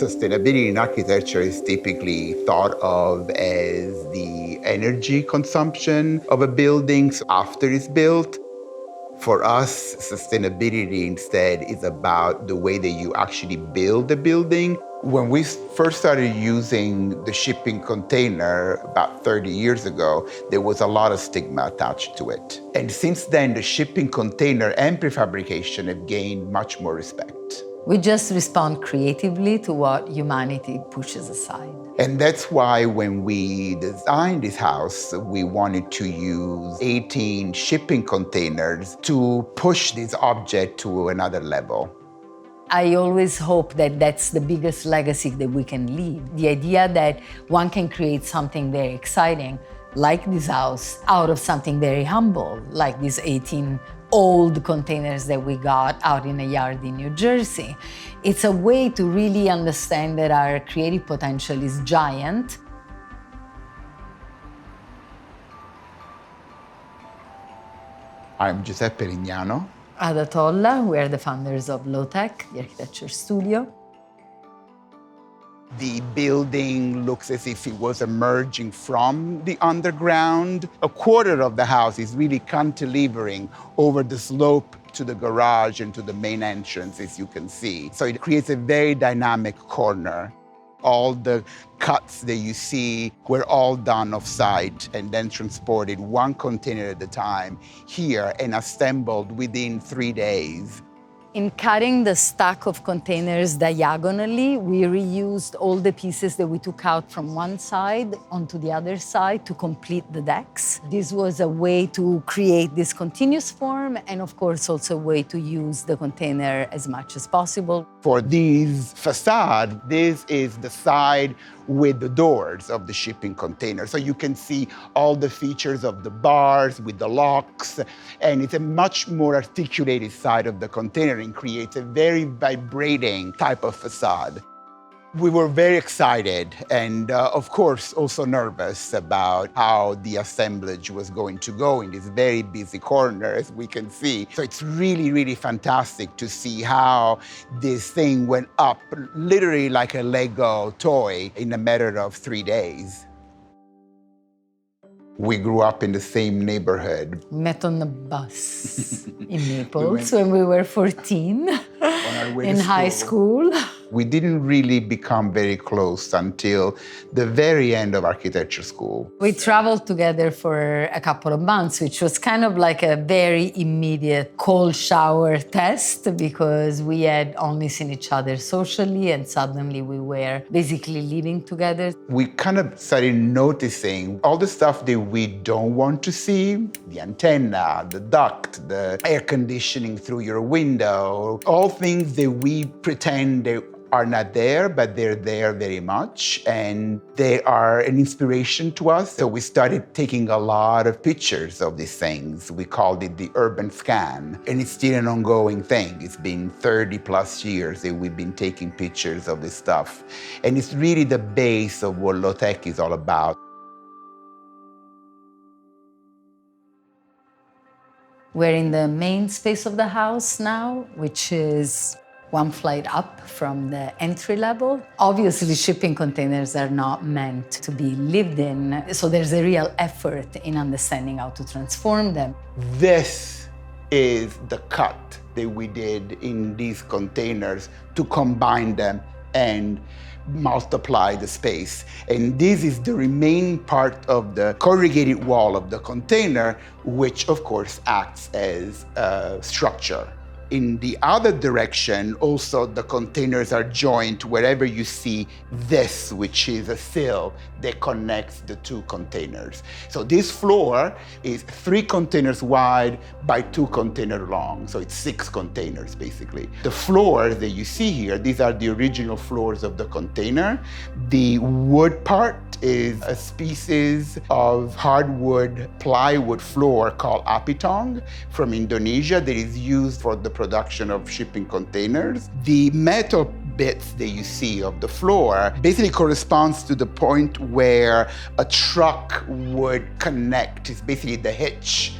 Sustainability in architecture is typically thought of as the energy consumption of a building after it's built. For us, sustainability instead is about the way that you actually build a building. When we first started using the shipping container about 30 years ago, there was a lot of stigma attached to it. And since then, the shipping container and prefabrication have gained much more respect. We just respond creatively to what humanity pushes aside. And that's why when we designed this house, we wanted to use 18 shipping containers to push this object to another level. I always hope that that's the biggest legacy that we can leave. The idea that one can create something very exciting, like this house, out of something very humble, like these 18 old containers that we got out in a yard in New Jersey. It's a way to really understand that our creative potential is giant. I'm Giuseppe Lignano. At Tolla, we are the founders of Low-Tech, the architecture studio. The building looks as if it was emerging from the underground. A quarter of the house is really cantilevering over the slope to the garage and to the main entrance, as you can see. So it creates a very dynamic corner. All the cuts that you see were all done off-site and then transported one container at a time here and assembled within 3 days. In cutting the stack of containers diagonally, we reused all the pieces that we took out from one side onto the other side to complete the decks. This was a way to create this continuous form and, of course, also a way to use the container as much as possible. For these facade, this is the side with the doors of the shipping container. So you can see all the features of the bars with the locks, and it's a much more articulated side of the container and creates a very vibrating type of facade. We were very excited and, of course, also nervous about how the assemblage was going to go in this very busy corner, as we can see. So it's really, really fantastic to see how this thing went up literally like a Lego toy in a matter of 3 days. We grew up in the same neighborhood. Met on the bus in Naples when we were 14 in high school. We didn't really become very close until the very end of architecture school. We traveled together for a couple of months, which was kind of like a very immediate cold shower test because we had only seen each other socially and suddenly we were basically living together. We kind of started noticing all the stuff that we don't want to see, the antenna, the duct, the air conditioning through your window, all things that we pretend they are not there, but they're there very much, and they are an inspiration to us. So we started taking a lot of pictures of these things. We called it the urban scan, and it's still an ongoing thing. It's been 30 plus years that we've been taking pictures of this stuff, and it's really the base of what Low-Tech is all about. We're in the main space of the house now, which is one flight up from the entry level. Obviously, shipping containers are not meant to be lived in, so there's a real effort in understanding how to transform them. This is the cut that we did in these containers to combine them and multiply the space. And this is the remaining part of the corrugated wall of the container, which of course acts as a structure. In the other direction, also the containers are joined wherever you see this, which is a sill that connects the two containers. So this floor is 3 containers wide by 2 containers long. So it's 6 containers, basically. The floors that you see here, these are the original floors of the container. The wood part is a species of hardwood plywood floor called apitong from Indonesia that is used for the production of shipping containers. The metal bits that you see of the floor basically corresponds to the point where a truck would connect. It's basically the hitch.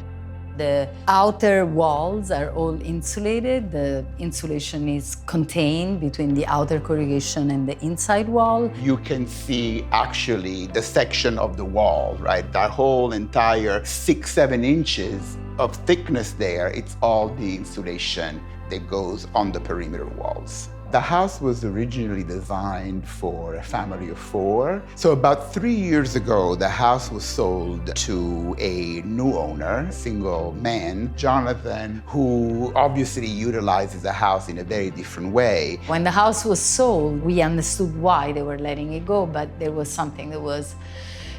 The outer walls are all insulated. The insulation is contained between the outer corrugation and the inside wall. You can see actually the section of the wall, right? That whole entire 6-7 inches of thickness there, it's all the insulation that goes on the perimeter walls. The house was originally designed for a family of 4. So about 3 years ago, the house was sold to a new owner, single man, Jonathan, who obviously utilizes the house in a very different way. When the house was sold, we understood why they were letting it go, but there was something that was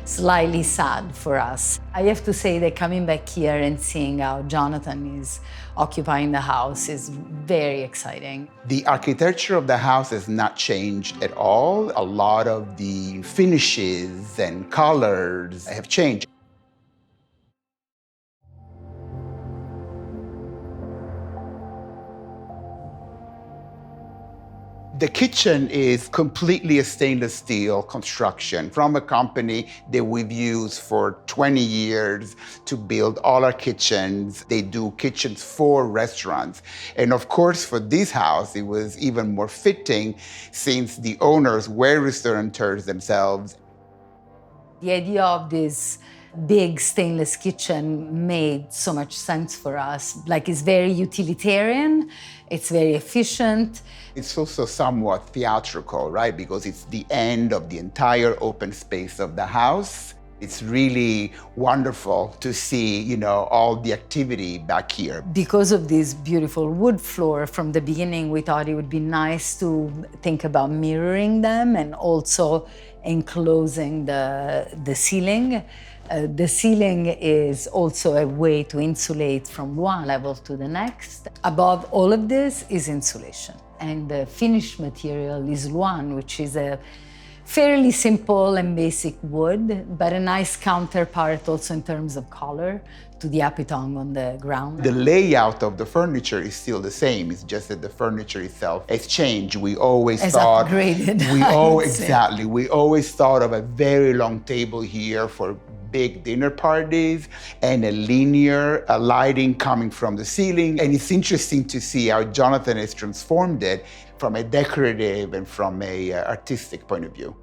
slightly sad for us. I have to say that coming back here and seeing how Jonathan is occupying the house is very exciting. The architecture of the house has not changed at all. A lot of the finishes and colors have changed. The kitchen is completely a stainless steel construction from a company that we've used for 20 years to build all our kitchens. They do kitchens for restaurants. And of course, for this house, it was even more fitting since the owners were restaurateurs themselves. The idea of this big stainless kitchen made so much sense for us. Like, it's very utilitarian, it's very efficient. It's also somewhat theatrical, right? Because it's the end of the entire open space of the house. It's really wonderful to see, all the activity back here. Because of this beautiful wood floor, from the beginning, we thought it would be nice to think about mirroring them and also enclosing the ceiling. The ceiling is also a way to insulate from one level to the next. Above all of this is insulation. And the finished material is Luan, which is a fairly simple and basic wood, but a nice counterpart also in terms of color to the apitong on the ground. The layout of the furniture is still the same. It's just that the furniture itself has changed. We always thought upgraded. Exactly. We always thought of a very long table here for big dinner parties and a linear lighting coming from the ceiling. And it's interesting to see how Jonathan has transformed it from a decorative and from a artistic point of view.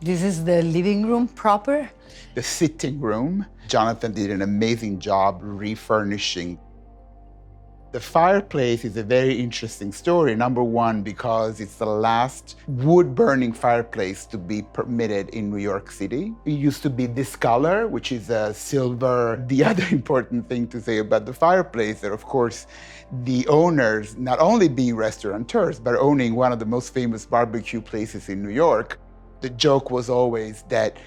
This is the living room proper. The sitting room. Jonathan did an amazing job refurnishing. The fireplace is a very interesting story. Number one, because it's the last wood-burning fireplace to be permitted in New York City. It used to be this color, which is a silver. The other important thing to say about the fireplace is, of course, the owners, not only being restaurateurs, but owning one of the most famous barbecue places in New York, the joke was always that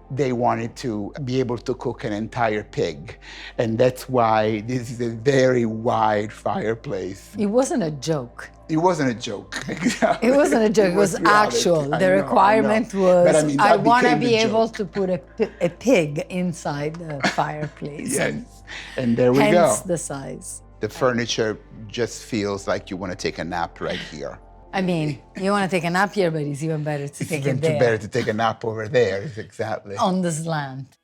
they wanted to be able to cook an entire pig. And that's why this is a very wide fireplace. It wasn't a joke. It wasn't a joke, exactly. It wasn't a joke, it was actual. The requirement was, I want to be able to put a pig inside the fireplace. Yes, and there we go. Hence the size. The furniture just feels like you want to take a nap right here. I mean, you want to take a nap here, but it's even better to take it there. It's better to take a nap over there, exactly. On the slant.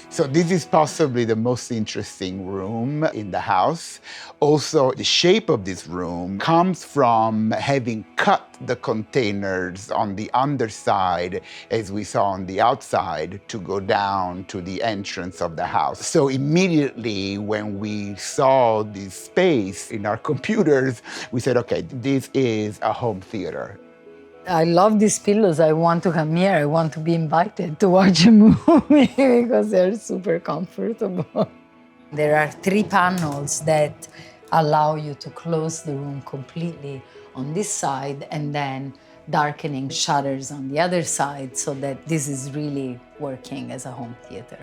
So this is possibly the most interesting room in the house. Also, the shape of this room comes from having cut the containers on the underside, as we saw on the outside, to go down to the entrance of the house. So immediately when we saw this space in our computers, we said, okay, this is a home theater. I love these pillows. I want to come here. I want to be invited to watch a movie because they're super comfortable. There are 3 panels that allow you to close the room completely on this side and then darkening shutters on the other side so that this is really working as a home theater.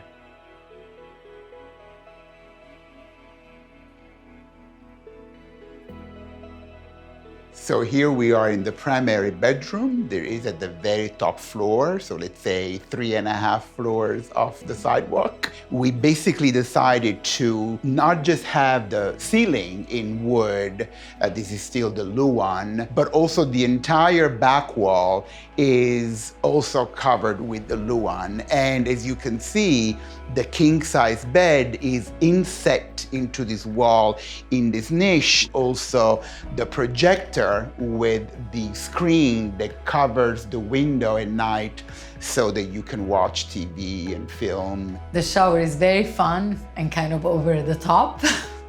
So here we are in the primary bedroom. There is at the very top floor, so let's say 3.5 floors off the sidewalk. we basically decided to not just have the ceiling in wood, this is still the Luan, but also the entire back wall is also covered with the Luan. And as you can see, the king-size bed is inset into this wall in this niche. Also, the projector with the screen that covers the window at night so that you can watch TV and film. The shower is very fun and kind of over the top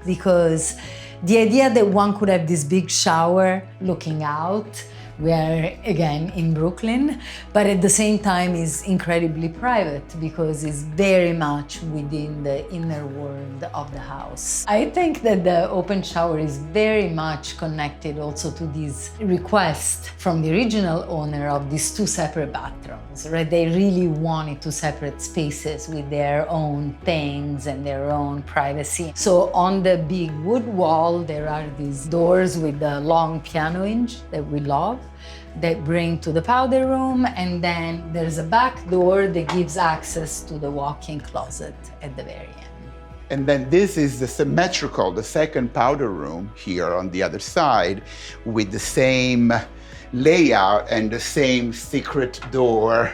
because the idea that one could have this big shower looking out, we are again in Brooklyn, but at the same time is incredibly private because it's very much within the inner world of the house. I think that the open shower is very much connected also to this request from the original owner of these two separate bathrooms, right? They really wanted two separate spaces with their own things and their own privacy. So on the big wood wall, there are these doors with the long piano hinge that we love, that bring to the powder room, and then there's a back door that gives access to the walk-in closet at the very end. And then this is the symmetrical, the second powder room here on the other side with the same layout and the same secret door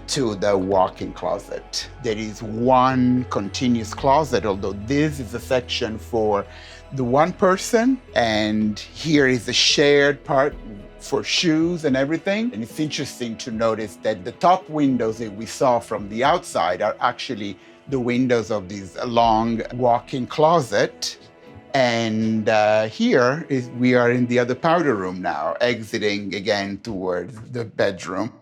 to the walk-in closet. There is one continuous closet, although this is a section for the one person, and here is the shared part for shoes and everything. And it's interesting to notice that the top windows that we saw from the outside are actually the windows of this long walk-in closet. And here we are in the other powder room now, exiting again towards the bedroom.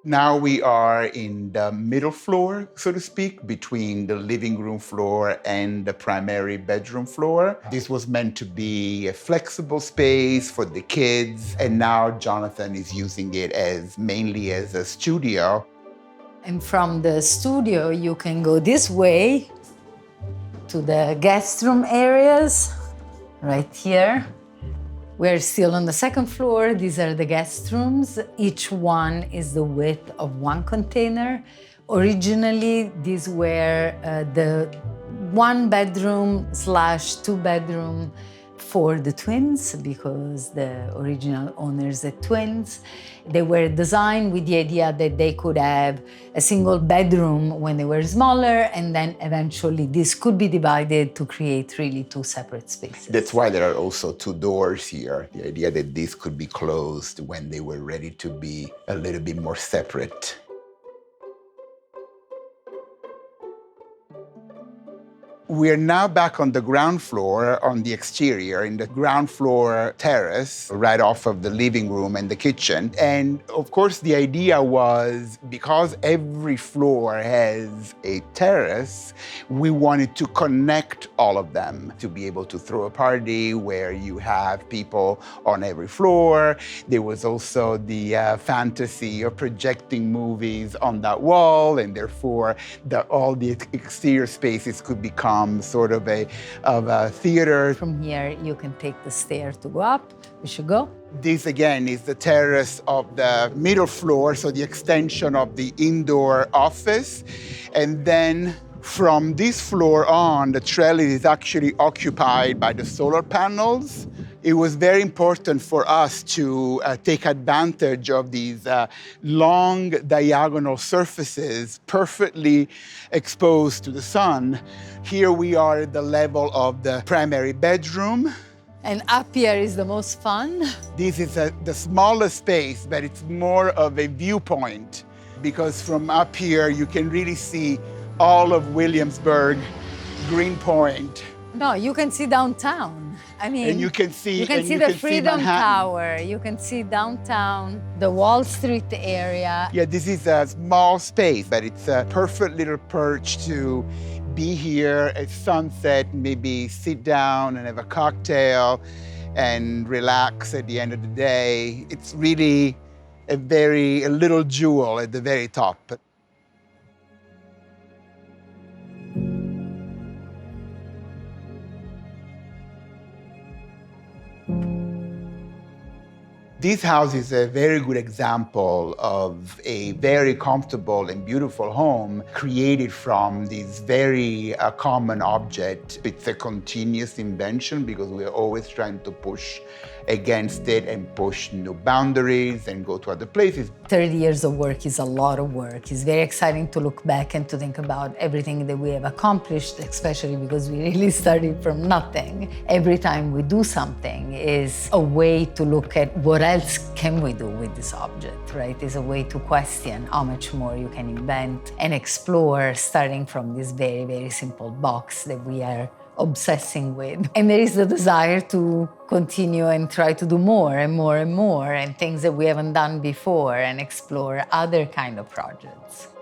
Now we are in the middle floor, so to speak, between the living room floor and the primary bedroom floor. This was meant to be a flexible space for the kids, and now Jonathan is using it mainly as a studio. And from the studio, you can go this way to the guest room areas, right here. We're still on the second floor. These are the guest rooms. Each one is the width of one container. Originally, these were the one bedroom / two bedroom for the twins because the original owners are twins. They were designed with the idea that they could have a single bedroom when they were smaller, and then eventually this could be divided to create really two separate spaces. That's why there are also two doors here. The idea that this could be closed when they were ready to be a little bit more separate. We're now back on the ground floor, on the exterior, in the ground floor terrace, right off of the living room and the kitchen. And of course, the idea was, because every floor has a terrace, we wanted to connect all of them to be able to throw a party where you have people on every floor. There was also the fantasy of projecting movies on that wall, and therefore all the exterior spaces could become sort of a theater. From here, you can take the stair to go up. We should go. This, again, is the terrace of the middle floor, so the extension of the indoor office. And then from this floor on, the trellis is actually occupied by the solar panels. It was very important for us to take advantage of these long diagonal surfaces perfectly exposed to the sun. Here we are at the level of the primary bedroom. And up here is the most fun. This is the smallest space, but it's more of a viewpoint, because from up here you can really see all of Williamsburg, Greenpoint. No, you can see downtown. I mean, and you can see the Freedom Tower. You can see downtown, the Wall Street area. Yeah, this is a small space, but it's a perfect little perch to be here at sunset, maybe sit down and have a cocktail and relax at the end of the day. It's really a little jewel at the very top. This house is a very good example of a very comfortable and beautiful home created from this very common object. It's a continuous invention because we're always trying to push against it and push new boundaries and go to other places. 30 years of work is a lot of work. It's very exciting to look back and to think about everything that we have accomplished, especially because we really started from nothing. Every time we do something is a way to look at what else can we do with this object, right? It's a way to question how much more you can invent and explore, starting from this very, very simple box that we are obsessing with. And there is the desire to continue and try to do more and more and more, and things that we haven't done before, and explore other kind of projects.